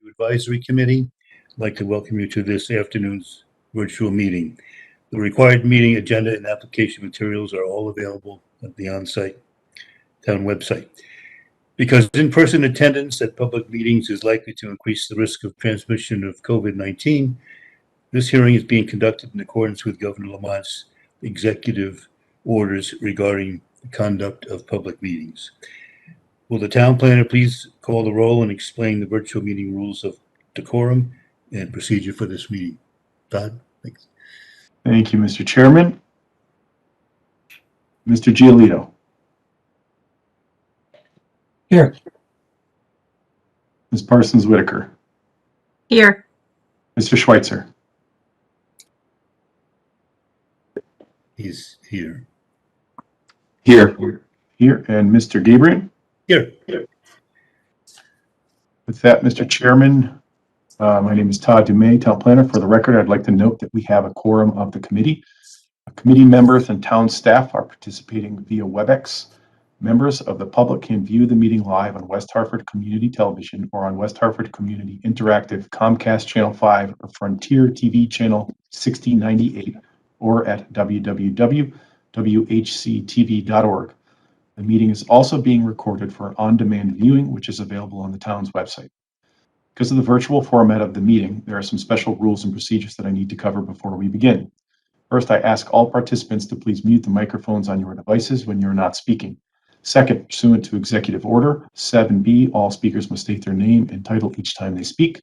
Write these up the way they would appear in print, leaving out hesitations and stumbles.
Advisory Committee. I'd like to welcome you to this afternoon's virtual meeting. The required meeting agenda and application materials are all available at the on-site town website. Because in-person attendance at public meetings is likely to increase the risk of transmission of COVID-19, this hearing is being conducted in accordance with Governor Lamont's executive orders regarding the conduct of public meetings. Will the town planner please call the roll and explain the virtual meeting rules of decorum and procedure for this meeting? Todd, thanks. Thank you, Mr. Chairman. Mr. Giolito. Here. Ms. Parsons-Whitaker. Here. Mr. Schweitzer. He's here. Here. Here. And Mr. Gabriel. Here. With that, Mr. Chairman, my name is Todd Dumais, Town Planner. For the record, I'd like to note that we have a quorum of the committee. Committee members and town staff are participating via WebEx. Members of the public can view the meeting live on West Hartford Community Television or on West Hartford Community Interactive Comcast Channel 5 or Frontier TV Channel 6098 or at www.whctv.org. The meeting is also being recorded for on-demand viewing, which is available on the town's website. Because of the virtual format of the meeting, there are some special rules and procedures that I need to cover before we begin. First, I ask all participants to please mute the microphones on your devices when you're not speaking. Second, pursuant to Executive Order 7B, all speakers must state their name and title each time they speak.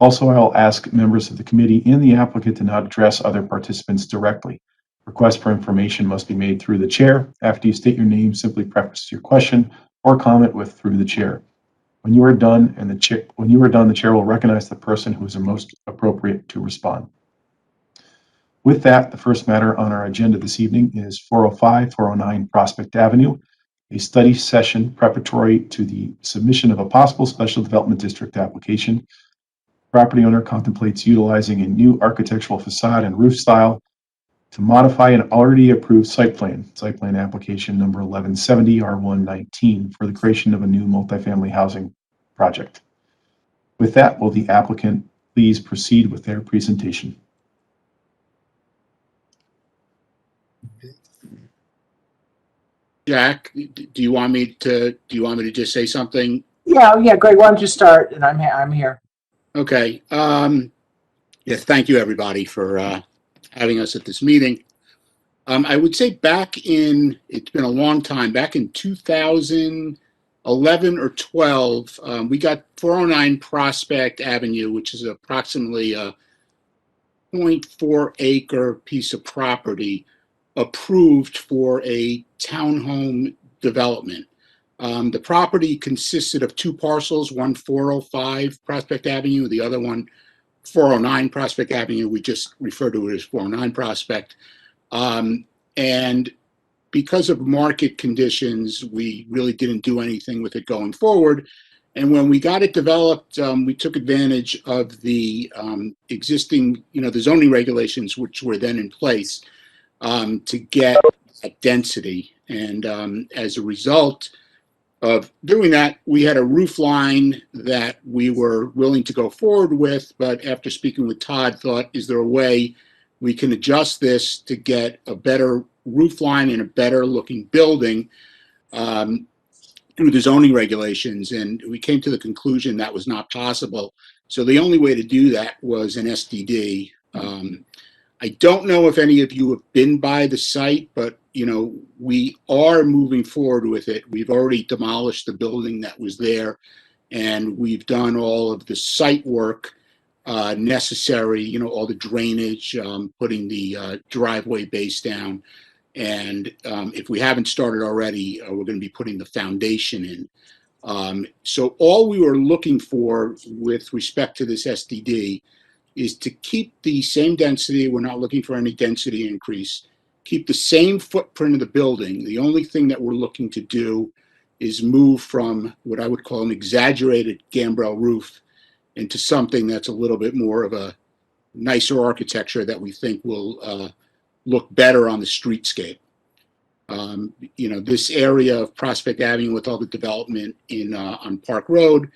Also, I'll ask members of the committee and the applicant to not address other participants directly. Requests for information must be made through the chair. After you state your name, simply preface your question or comment with "through the chair." When you are done, the chair will recognize the person who is the most appropriate to respond. With that, the first matter on our agenda this evening is 405-409 Prospect Avenue, a study session preparatory to the submission of a possible special development district application. Property owner contemplates utilizing a new architectural facade and roof style to modify an already approved site plan application number 1170 R119 for the creation of a new multifamily housing project. With that, will the applicant please proceed with their presentation? Jack, do you want me to just say something? Yeah, Greg, why don't you start, and I'm here. Okay. Yes, thank you everybody for having us at this meeting. I would say it's been a long time, back in 2011 or 12, we got 409 Prospect Avenue, which is approximately a 0.4 acre piece of property, approved for a townhome development. The property consisted of two parcels, one 405 Prospect Avenue, the other one 409 Prospect Avenue. We just refer to it as 409 Prospect. And because of market conditions, we really didn't do anything with it going forward. And when we got it developed, we took advantage of the existing, the zoning regulations, which were then in place, to get that density. And as a result of doing that, we had a roof line that we were willing to go forward with, but after speaking with Todd, thought, is there a way we can adjust this to get a better roof line and a better looking building through the zoning regulations? And we came to the conclusion that was not possible. So the only way to do that was an SDD. I don't know if any of you have been by the site, but we are moving forward with it. We've already demolished the building that was there, and we've done all of the site work necessary, all the drainage, putting the driveway base down. And if we haven't started already, we're going to be putting the foundation in. So all we were looking for with respect to this SDD is to keep the same density. We're not looking for any density increase. Keep the same footprint of the building. The only thing that we're looking to do is move from what I would call an exaggerated gambrel roof into something that's a little bit more of a nicer architecture that we think will look better on the streetscape. This area of Prospect Avenue with all the development on Park Road,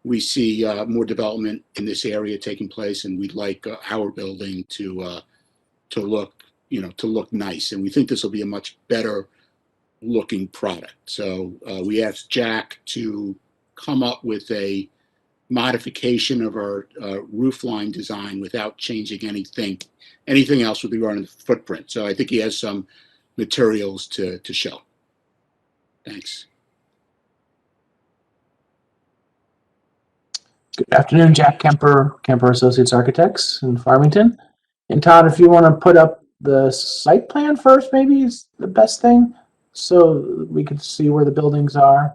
we see more development in this area taking place, and we'd like our building to look, to look nice. And we think this will be a much better looking product. So we asked Jack to come up with a modification of our roof line design without changing anything else with regard to the footprint. So I think he has some materials to show. Thanks. Good afternoon, Jack Kemper, Kemper Associates Architects in Farmington. And Todd, if you want to put up the site plan first, maybe is the best thing, so we can see where the buildings are.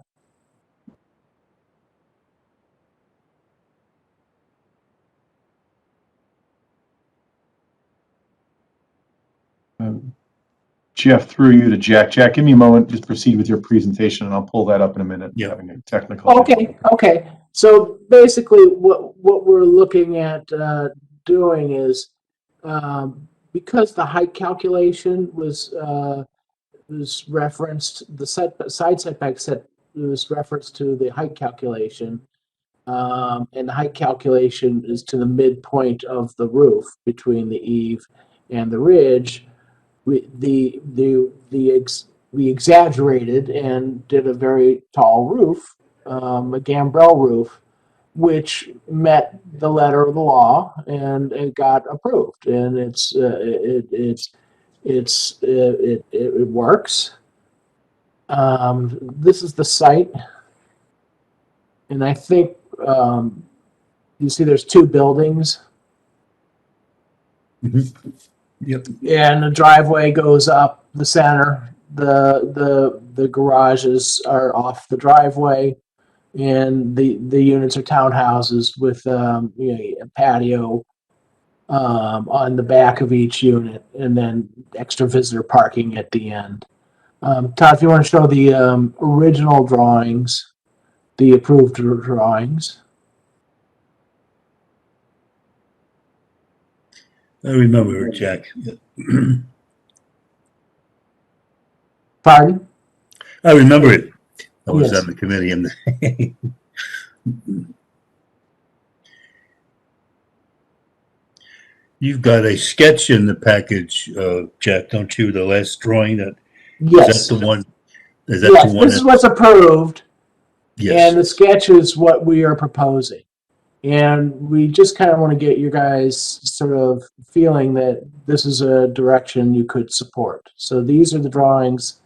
Jeff threw you to Jack. Jack, give me a moment. Just proceed with your presentation, and I'll pull that up in a minute. Yeah. Having a technical. Okay. So basically, what we're looking at doing is because the height calculation was referenced, the side setback set was referenced to the height calculation, and the height calculation is to the midpoint of the roof between the eave and the ridge. We exaggerated and did a very tall roof, a gambrel roof, which met the letter of the law, and it got approved. And it works. This is the site, and I think you see there's two buildings. Mm-hmm. Yep. And the driveway goes up the center. The garages are off the driveway, and the units are townhouses with a patio on the back of each unit, and then extra visitor parking at the end. Todd, if you want to show the original drawings, the approved drawings. I remember, Jack. Pardon? I remember it. I was Yes. on the committee. And you've got a sketch in the package, Jack, don't you? The last drawing that Yes. is that the one? Is that Yes, the one? this is what's approved, Yes. and the sketch is what we are proposing. And we just kind of want to get you guys sort of feeling that this is a direction you could support. So these are the drawings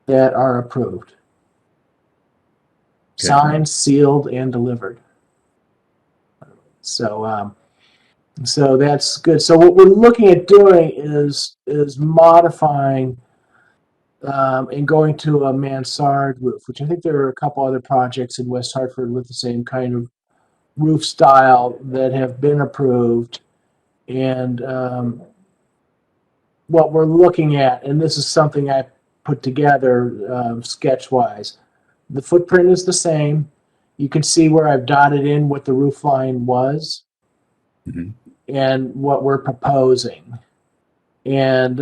that are approved. Okay. Signed, sealed, and delivered. So so that's good. So what we're looking at doing is modifying and going to a mansard roof, which I think there are a couple other projects in West Hartford with the same kind of roof style that have been approved. And what we're looking at, and this is something I put together sketch-wise, the footprint is the same. You can see where I've dotted in what the roof line was. Mm-hmm. And what we're proposing. And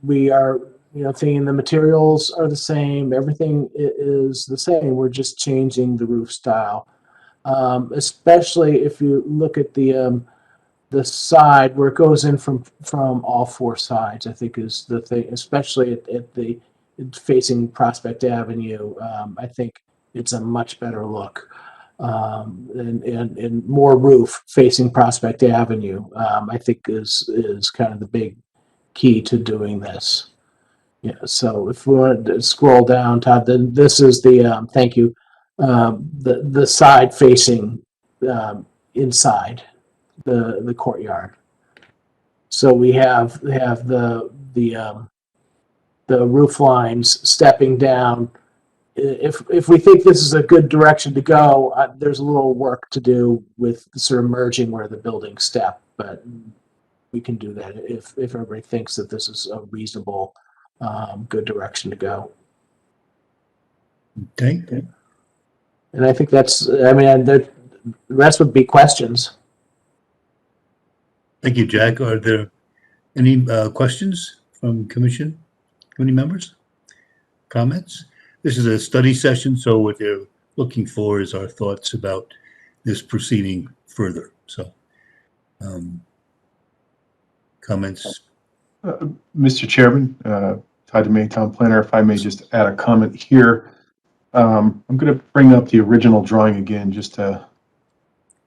we are, thinking the materials are the same. Everything is the same. We're just changing the roof style. Especially if you look at the side where it goes in from all four sides, I think is the thing, especially at the facing Prospect Avenue. I think it's a much better look. And more roof facing Prospect Avenue, I think is kind of the big key to doing this. Yeah. So if we want to scroll down, Todd, then this is the thank you, the side facing inside the courtyard. So we have the roof lines stepping down. If we think this is a good direction to go, there's a little work to do with sort of merging where the buildings step, but we can do that if everybody thinks that this is a reasonable, good direction to go. Okay. And I think that's, the rest would be questions. Thank you, Jack. Are there any questions from committee members? Comments? This is a study session, so what they're looking for is our thoughts about this proceeding further. So, comments? Mr. Chairman, Todd DeMay, Town Planner, if I may just add a comment here. I'm going to bring up the original drawing again just to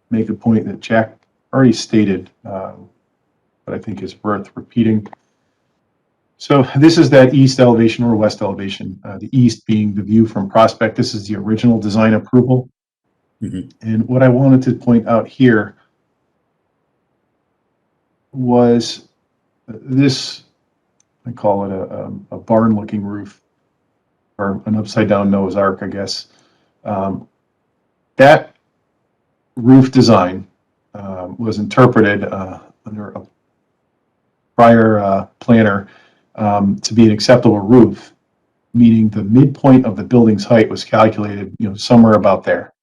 make a point that Jack already stated, but I think is worth repeating. So this is that east elevation or west elevation, the east being the view from Prospect. This is the original design approval. And what I wanted to point out here was this, I call it a barn-looking roof, or an upside-down Noah's Ark, I guess. That roof design was interpreted under a prior planner to be an acceptable roof, meaning the midpoint of the building's height was calculated, somewhere about there.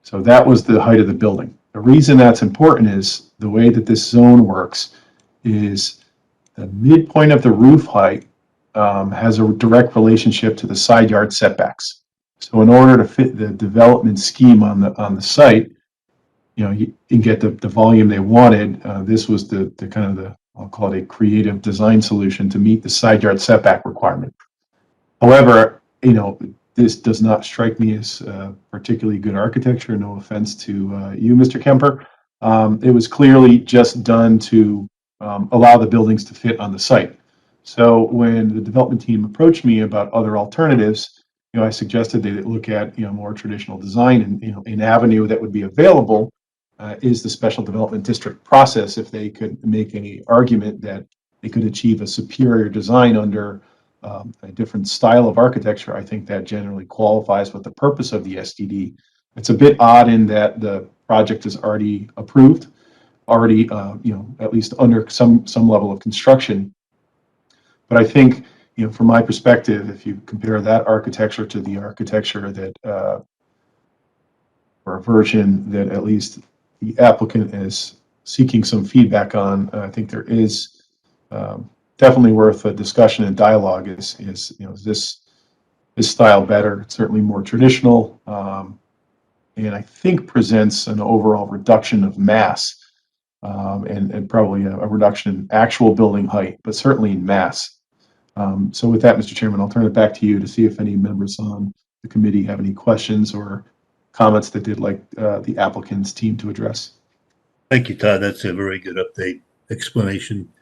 So that was the height of the building. The reason that's important is the way that this zone works is the midpoint of the roof height has a direct relationship to the side yard setbacks. So in order to fit the development scheme on the site, you get the volume they wanted. This was the kind of the, I'll call it a creative design solution to meet the side yard setback requirement. However, this does not strike me as particularly good architecture. No offense to you, Mr. Kemper. It was clearly just done to allow the buildings to fit on the site. So when the development team approached me about other alternatives, I suggested they look at more traditional design, and an avenue that would be available is the special development district process. If they could make any argument that they could achieve a superior design under a different style of architecture, I think that generally qualifies with the purpose of the SDD. It's a bit odd in that the project is already approved, already at least under some level of construction. But I think, from my perspective, if you compare that architecture to the architecture that, or a version that at least the applicant is seeking some feedback on, I think there is definitely worth a discussion and dialogue. Is this style better? It's certainly more traditional, and I think presents an overall reduction of mass, and probably a reduction in actual building height, but certainly in mass. So with that, Mr. Chairman, I'll turn it back to you to see if any members on the committee have any questions or comments that they'd like the applicant's team to address. Thank you, Todd. That's a very good update, explanation.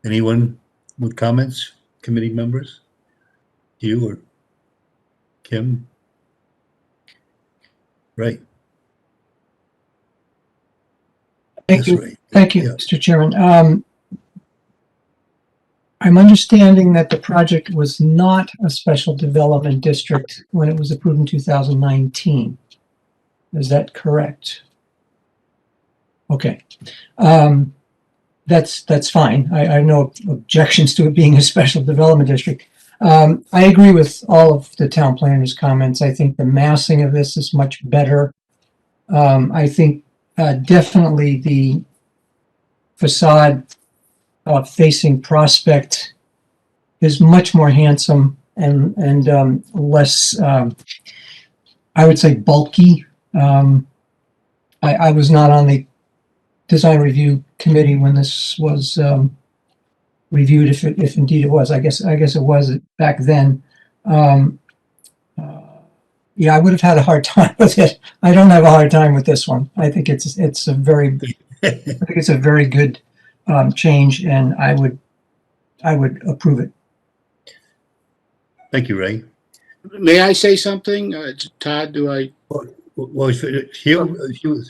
Anyone with comments, committee members? You or Kim? Right. Thank That's you. right. Thank you, Yeah. Mr. Chairman. I'm understanding that the project was not a special development district when it was approved in 2019. Is that correct? Okay. That's fine. I have no objections to it being a special development district. I agree with all of the town planner's comments. I think the massing of this is much better. I think definitely the facade facing Prospect is much more handsome and less, I would say, bulky. I was not on the design review committee when this was reviewed, if indeed it was. I guess it was back then. Yeah, I would have had a hard time with it. I don't have a hard time with this one. I think it's a very good change, and I would approve it. Thank you, Ray. May I say something? Todd, do I? Well, Hugh.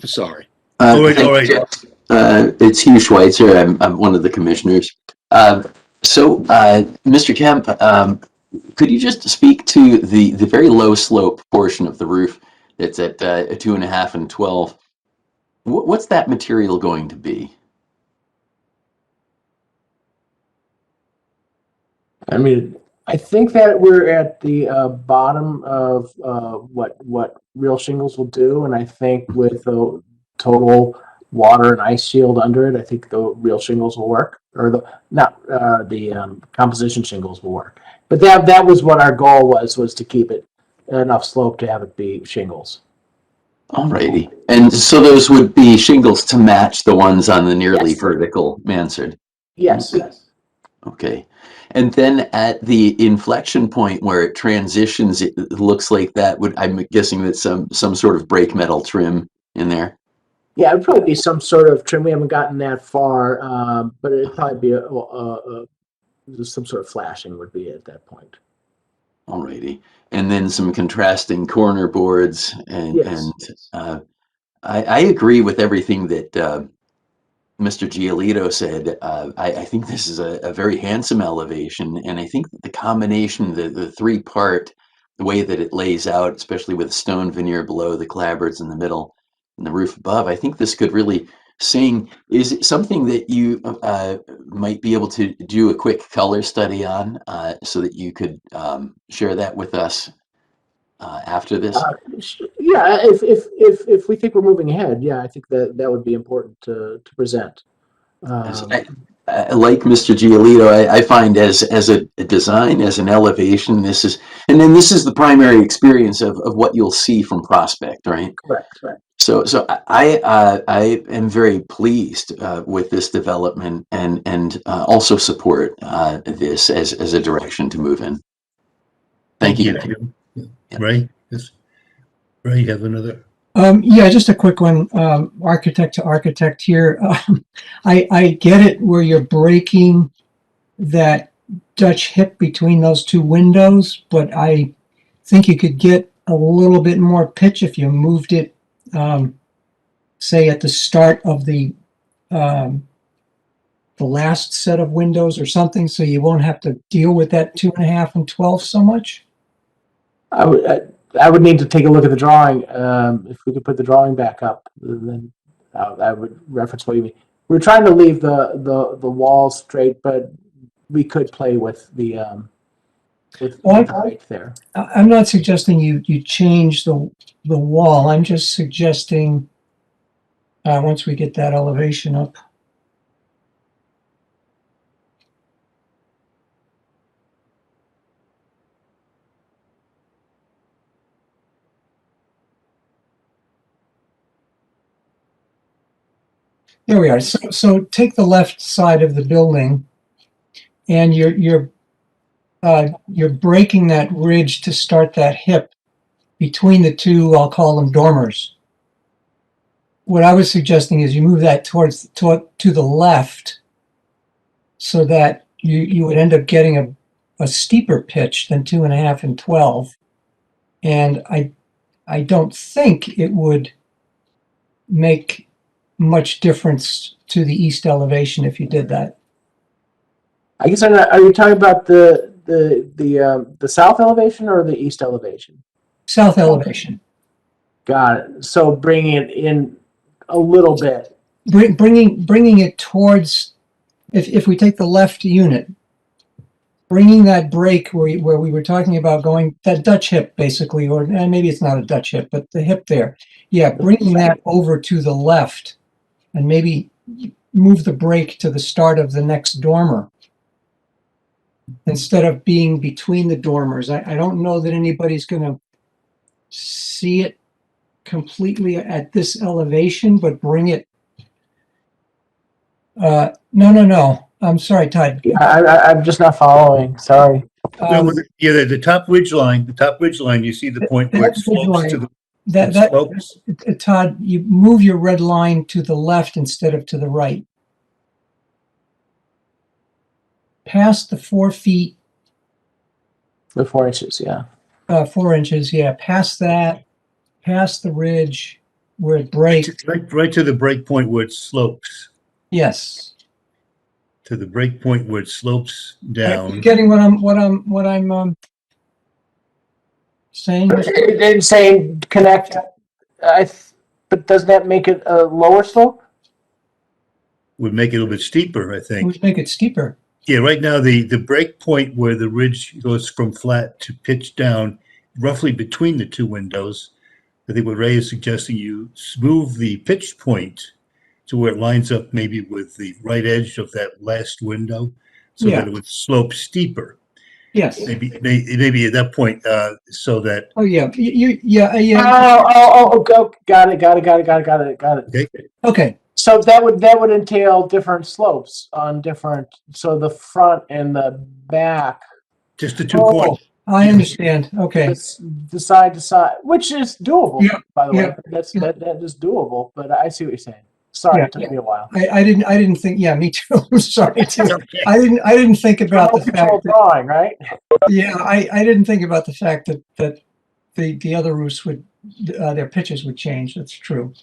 Sorry. All right. It's Hugh Schweitzer. I'm one of the commissioners. So, Mr. Kemp, could you just speak to the very low slope portion of the roof that's at 2.5 and 12? What's that material going to be? I mean, I think that we're at the bottom of what real shingles will do, and I think with the total water and ice shield under it, I think the real shingles will work, or the composition shingles will work. But that was what our goal was to keep it enough slope to have it be shingles. Alrighty. And so those would be shingles to match the ones on the nearly Yes. vertical mansard. Yes. Okay. And then at the inflection point where it transitions, it looks like that would, I'm guessing that some sort of brake metal trim in there. Yeah, it'd probably be some sort of trim. We haven't gotten that far, but it'd probably be some sort of flashing would be at that point. Alrighty. And then some contrasting corner boards and, Yes. I agree with everything that Mr. Giolito said. I think this is a very handsome elevation, and I think that the combination, the three-part, the way that it lays out, especially with stone veneer below, the clapboards in the middle, and the roof above, I think this could really sing. Is it something that you might be able to do a quick color study on, so that you could share that with us after this? Yeah, if we think we're moving ahead, yeah, I think that would be important to present. Like Mr. Giolito, I find as a design, as an elevation, this is the primary experience of what you'll see from Prospect, right? Correct. So I am very pleased with this development and also support this as a direction to move in. Thank you. Tim. Ray, yes. Ray, you have another? Yeah, just a quick one. Architect to architect here. I get it where you're breaking that Dutch hip between those two windows, but I think you could get a little bit more pitch if you moved it, say at the start of the last set of windows or something, so you won't have to deal with that 2.5 and 12 so much. I would need to take a look at the drawing. If we could put the drawing back up, then I would reference what you mean. We're trying to leave the walls straight, but we could play with the height there. I'm not suggesting you change the wall. I'm just suggesting once we get that elevation up. There we are. So take the left side of the building, and you're breaking that ridge to start that hip between the two, I'll call them dormers. What I was suggesting is you move that to the left, so that you would end up getting a steeper pitch than 2.5 and 12. And I don't think it would make much difference to the east elevation if you did that. I guess are you talking about the south elevation or the east elevation? South elevation. Got it. So bringing it in a little bit. Bringing it towards, if we take the left unit, bringing that break where we were talking about going, that Dutch hip basically, or maybe it's not a Dutch hip, but the hip there. Yeah, bringing that over to the left and maybe move the break to the start of the next dormer instead of being between the dormers. I don't know that anybody's going to see it completely at this elevation, but bring it. No. I'm sorry, Todd. I'm just not following. Sorry. The top ridge line, you see the point where it slopes to the Todd, you move your red line to the left instead of to the right. Past the 4 feet. The 4 inches, yeah. 4 inches, yeah. Past that, past the ridge where it breaks. Right to the break point where it slopes. Yes. To the break point where it slopes down. You're getting what I'm saying? It's saying connect, but doesn't that make it a lower slope? Would make it a little bit steeper, I think. Would make it steeper. Yeah, right now the break point where the ridge goes from flat to pitch down, roughly between the two windows. I think what Ray is suggesting, you move the pitch point to where it lines up maybe with the right edge of that last window, so that it would slope steeper. Yes. maybe at that point, so that, Oh, yeah. Yeah. Got it. okay, Okay. So that would entail different slopes on different, so the front and the back. just the 2 corners. I understand. Okay. It's the side to side, which is doable, Yeah, by the way. yeah, yeah. That is doable, but I see what you're saying. Sorry, Yeah, it took me a while. I didn't think, yeah, me too. I'm sorry too. Okay. I didn't think about the Control fact that, drawing, right? yeah, I didn't think about the fact that the other roofs would, their pitches would change. That's true.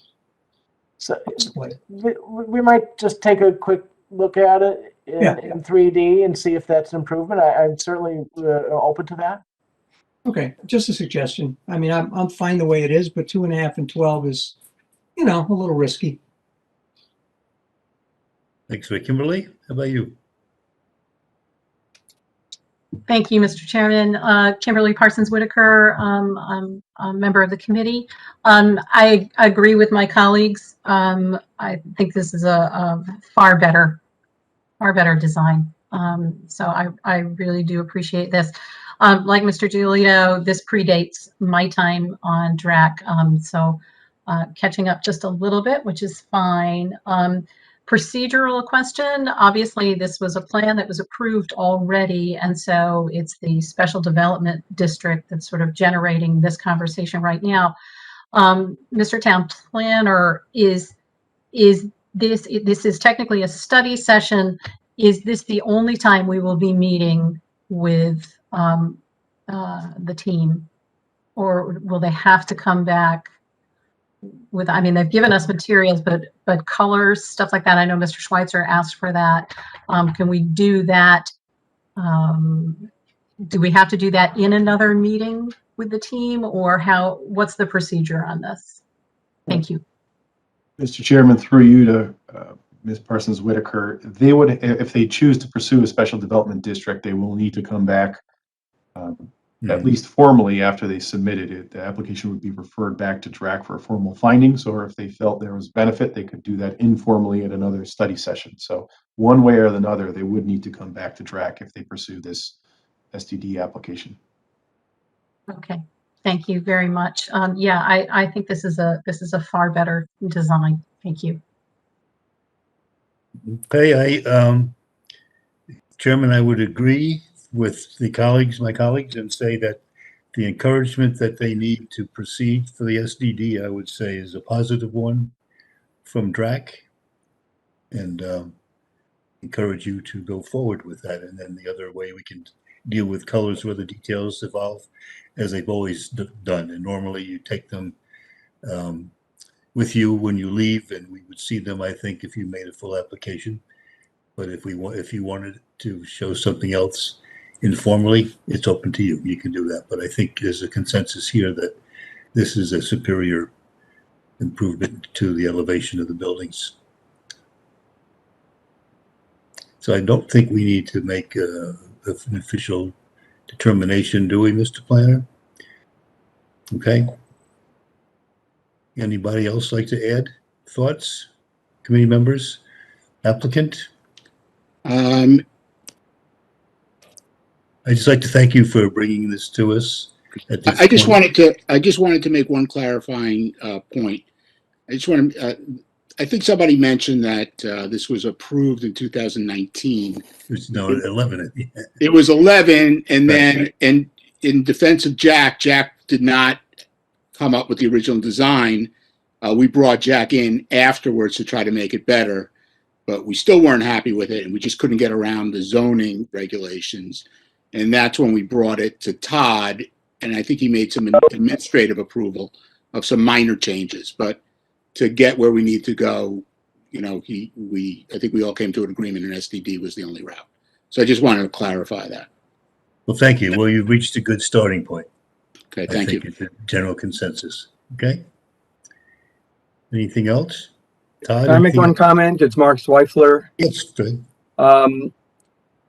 So Boy. we might just take a quick look at it in 3D and see if that's an improvement. I'm certainly open to that. Okay, just a suggestion. I mean, I'm fine the way it is, but 2.5 and 12 is, a little risky. Thanks, Kimberly. How about you? Thank you, Mr. Chairman. Kimberly Parsons Whitaker, I'm a member of the committee. I agree with my colleagues. I think this is a far better design. So I really do appreciate this. Like Mr. Giolito, this predates my time on DRAC. So catching up just a little bit, which is fine. Procedural question. Obviously, this was a plan that was approved already, and so it's the special development district that's sort of generating this conversation right now. Mr. Town Planner, is this is technically a study session? Is this the only time we will be meeting with the team, or will they have to come back with, I mean, they've given us materials, but colors, stuff like that. I know Mr. Schweitzer asked for that. Can we do that? Do we have to do that in another meeting with the team, or what's the procedure on this? Thank you. Mr. Chairman, through you to Ms. Parsons Whitaker, they would, if they choose to pursue a special development district, they will need to come back at least formally after they submitted it. The application would be referred back to DRAC for formal findings, or if they felt there was benefit, they could do that informally at another study session. So one way or another, they would need to come back to DRAC if they pursue this STD application. Okay, thank you very much. Yeah, I think this is a far better design. Thank you. Okay, Chairman, I would agree with my colleagues, and say that the encouragement that they need to proceed for the SDD, I would say, is a positive one from DRAC, and encourage you to go forward with that. And then the other way we can deal with colors where the details evolve, as they've always done. And normally you take them with you when you leave, and we would see them, I think, if you made a full application. But if you wanted to show something else informally, it's open to you. You can do that. But I think there's a consensus here that this is a superior improvement to the elevation of the buildings. So I don't think we need to make an official determination, do we, Mr. Planner? Okay. Anybody else like to add thoughts? Committee members? Applicant? I'd just like to thank you for bringing this to us at this I just point. wanted to make one clarifying point. I think somebody mentioned that this was approved in 2019. No, 11. It was 11, and then Right. and in defense of Jack did not come up with the original design. We brought Jack in afterwards to try to make it better, but we still weren't happy with it, and we just couldn't get around the zoning regulations. And that's when we brought it to Todd, and I think he made some administrative approval of some minor changes. But to get where we need to go, I think we all came to an agreement, and SDD was the only route. So I just wanted to clarify that. Well, thank you. Well, you've reached a good starting point. Okay, thank you. I think it's a general consensus. Okay. Anything else? Todd? Can I make one comment? It's Mark Zweifler. Yes, good.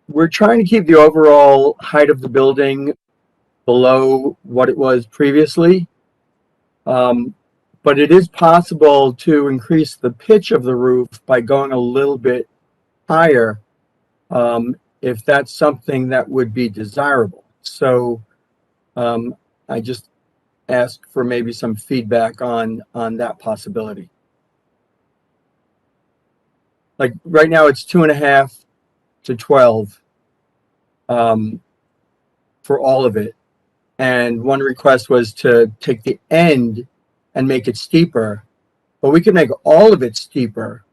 We're trying to keep the overall height of the building below what it was previously. But it is possible to increase the pitch of the roof by going a little bit higher. if that's something that would be desirable. So I just ask for maybe some feedback on that possibility. Like right now it's 2.5 to 12 for all of it. And one request was to take the end and make it steeper, but we could make all of it steeper,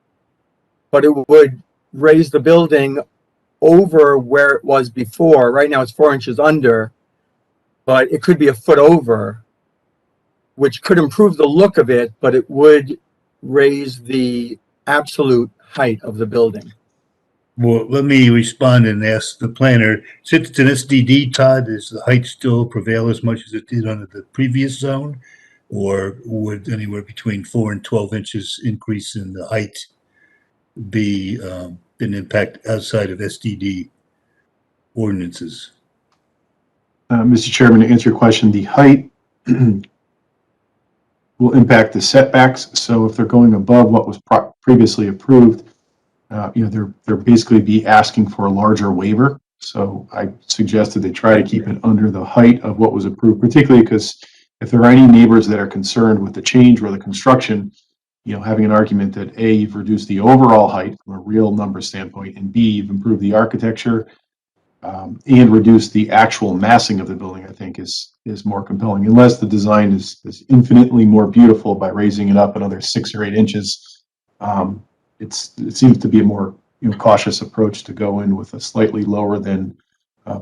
but it would raise the building over where it was before. Right now it's 4 inches under, but it could be a foot over, which could improve the look of it, but it would raise the absolute height of the building. Well, let me respond and ask the planner, since it's an SDD, Todd, does the height still prevail as much as it did under the previous zone? Or would anywhere between 4 and 12 inches increase in the height be an impact outside of SDD ordinances? Mr. Chairman, to answer your question, the height will impact the setbacks. So if they're going above what was previously approved, they're basically be asking for a larger waiver. So I suggested they try to keep it under the height of what was approved, particularly because if there are any neighbors that are concerned with the change or the construction, having an argument that A, you've reduced the overall height from a real number standpoint, and B, you've improved the architecture and reduced the actual massing of the building, I think is more compelling, unless the design is infinitely more beautiful by raising it up another 6 or 8 inches. It seems to be a more cautious approach to go in with a slightly lower than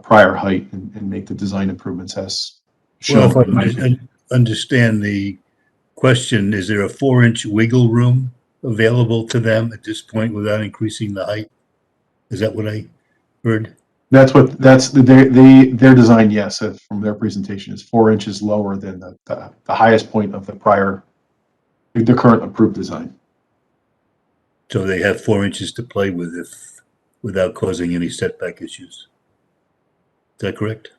prior height and make the design improvements as shown. Well, if I understand the question, is there a 4-inch wiggle room available to them at this point without increasing the height? Is that what I heard? That's their design. Yes, from their presentation is 4 inches lower than the highest point of the current approved design. So they have 4 inches to play with without causing any setback issues. Is that correct?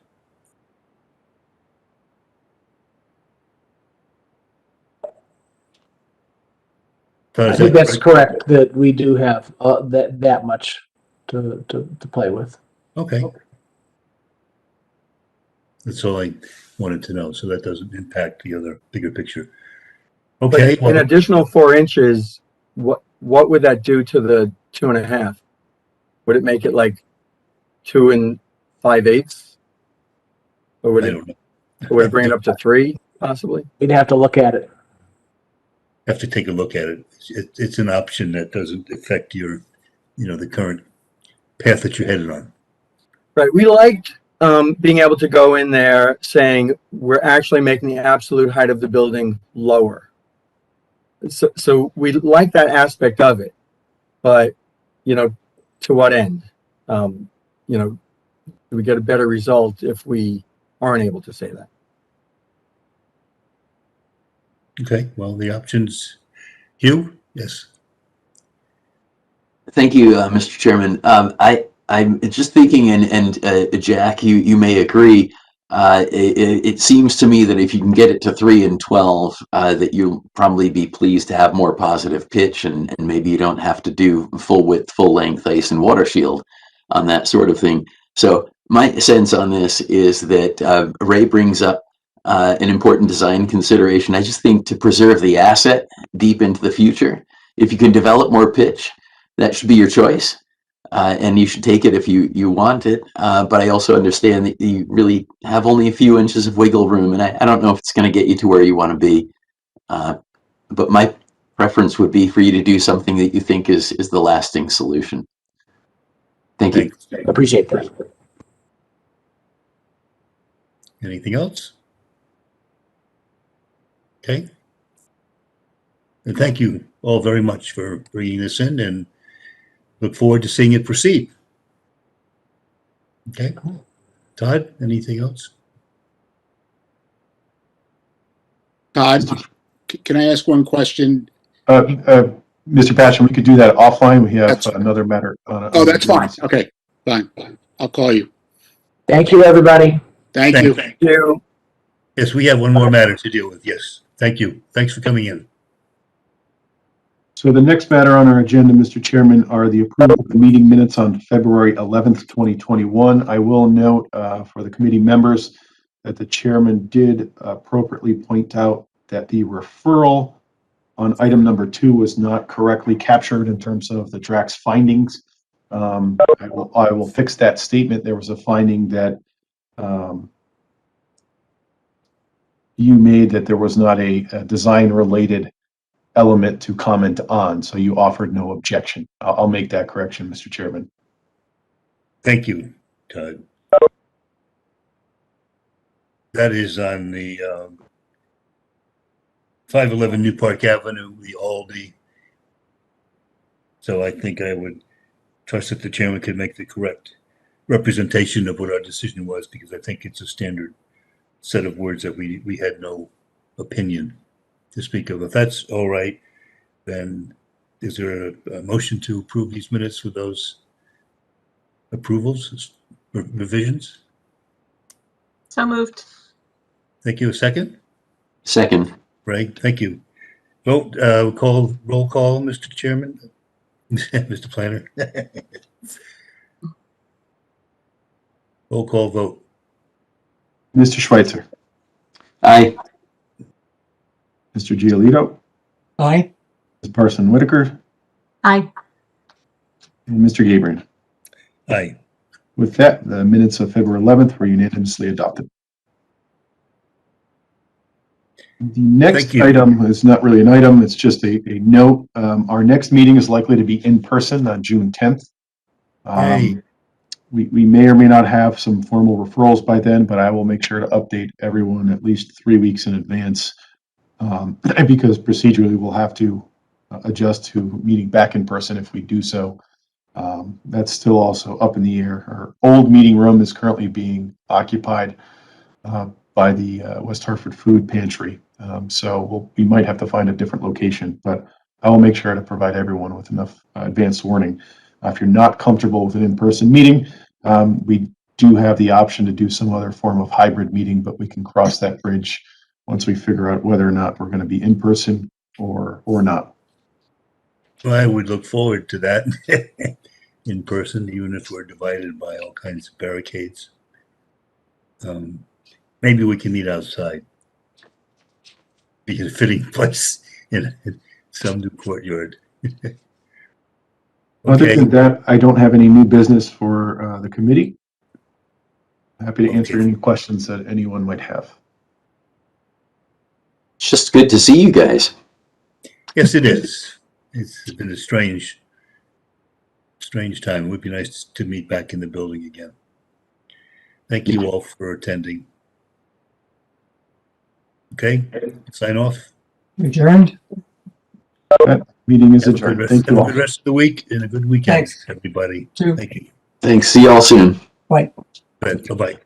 I think that's correct, that we do have that much to play with. Okay. That's all I wanted to know. So that doesn't impact the other bigger picture. Okay. But an additional 4 inches, what would that do to the 2.5? Would it make it like 2 5/8? Or would it bring it up to 3 possibly? We'd have to look at it. Have to take a look at it. It's an option that doesn't affect your, the current path that you're headed on. Right. We liked being able to go in there saying we're actually making the absolute height of the building lower. So we like that aspect of it, but to what end? Do we get a better result if we aren't able to say that? Okay. Well, the options. Hugh? Yes. Thank you, Mr. Chairman. I'm just thinking, and Jack, you may agree. It seems to me that if you can get it to 3 and 12, that you'll probably be pleased to have more positive pitch, and maybe you don't have to do full width, full length ice and water shield on that sort of thing. So my sense on this is that Ray brings up an important design consideration. I just think to preserve the asset deep into the future, if you can develop more pitch, that should be your choice. And you should take it if you want it. But I also understand that you really have only a few inches of wiggle room, and I don't know if it's going to get you to where you want to be. But my preference would be for you to do something that you think is the lasting solution. Thank you. Appreciate that. Anything else? Okay. And thank you all very much for bringing this in, and look forward to seeing it proceed. Okay. Todd, anything else? Todd, can I ask one question? Mr. Patchen, we could do that offline. We have another matter. Oh, that's fine. Okay, fine. I'll call you. Thank you, everybody. Thank you. Thank you. Yes, we have one more matter to deal with. Yes. Thank you. Thanks for coming in. So the next matter on our agenda, Mr. Chairman, are the approval of the meeting minutes on February 11th, 2021. I will note for the committee members that the chairman did appropriately point out that the referral on item number 2 was not correctly captured in terms of the DRAC's findings. I will fix that statement. There was a finding that you made that there was not a design-related element to comment on, so you offered no objection. I'll make that correction, Mr. Chairman. Thank you, Todd. That is on the 511 New Park Avenue, the Aldi. So I think I would trust that the chairman could make the correct representation of what our decision was, because I think it's a standard set of words that we had no opinion to speak of. If that's all right, then is there a motion to approve these minutes with those approvals, revisions? So moved. Thank you. A second? Second. Right. Thank you. Vote, roll call, Mr. Chairman, Mr. Planner. Roll call vote. Mr. Schweitzer, Aye. Mr. Giolito, Aye. Ms. Parson Whitaker, Aye. and Mr. Gabriel. Aye. With that, the minutes of February 11th were unanimously adopted. The next Thank you. item is not really an item, it's just a note. Our next meeting is likely to be in person on June 10th. Yay. We may or may not have some formal referrals by then, but I will make sure to update everyone at least 3 weeks in advance, because procedurally we'll have to adjust to meeting back in person if we do so. That's still also up in the air. Our old meeting room is currently being occupied by the West Hartford Food Pantry. So we might have to find a different location, but I will make sure to provide everyone with enough advance warning. If you're not comfortable with an in-person meeting, we do have the option to do some other form of hybrid meeting, but we can cross that bridge once we figure out whether or not we're going to be in person or not. Well, I would look forward to that in person, even if we're divided by all kinds of barricades. Maybe we can meet outside. Be a fitting place in some new courtyard. Other Okay. than that, I don't have any new business for the committee. Happy to answer Okay. any questions that anyone might have. It's just good to see you guys. Yes, it is. It's been a strange time. It would be nice to meet back in the building again. Thank you all for attending. Okay, sign off. Adjourned. Meeting is Have a good adjourned. rest, Thank you have a all. good rest of the week and a good weekend, Thanks. everybody. Too. Thank you. Thanks. See y'all soon. Bye. Bye-bye.